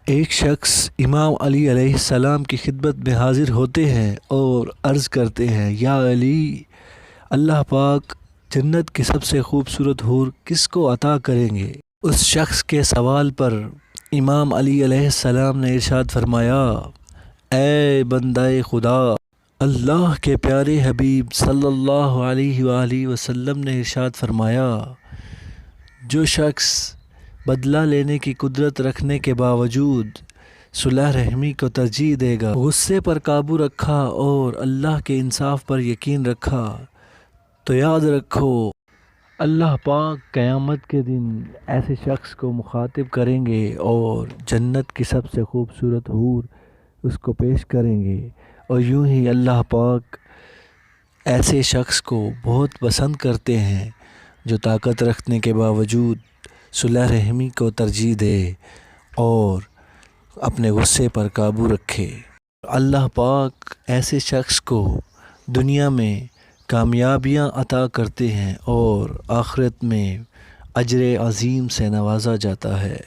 ایک شخص امام علی علیہ السلام کی خدمت میں حاضر ہوتے ہیں اور عرض کرتے ہیں، یا علی، اللہ پاک جنت کی سب سے خوبصورت حور کس کو عطا کریں گے؟ اس شخص کے سوال پر امام علی علیہ السلام نے ارشاد فرمایا، اے بندہ خدا، اللہ کے پیارے حبیب صلی اللہ علیہ وآلہ وسلم نے ارشاد فرمایا، جو شخص بدلہ لینے کی قدرت رکھنے کے باوجود صلح رحمی کو ترجیح دے گا، غصے پر قابو رکھا اور اللہ کے انصاف پر یقین رکھا، تو یاد رکھو اللہ پاک قیامت کے دن ایسے شخص کو مخاطب کریں گے اور جنت کی سب سے خوبصورت حور اس کو پیش کریں گے، اور یوں ہی اللہ پاک ایسے شخص کو بہت پسند کرتے ہیں جو طاقت رکھنے کے باوجود صلح رحمی کو ترجیح دے اور اپنے غصے پر قابو رکھے۔ اللہ پاک ایسے شخص کو دنیا میں کامیابیاں عطا کرتے ہیں اور آخرت میں اجر عظیم سے نوازا جاتا ہے۔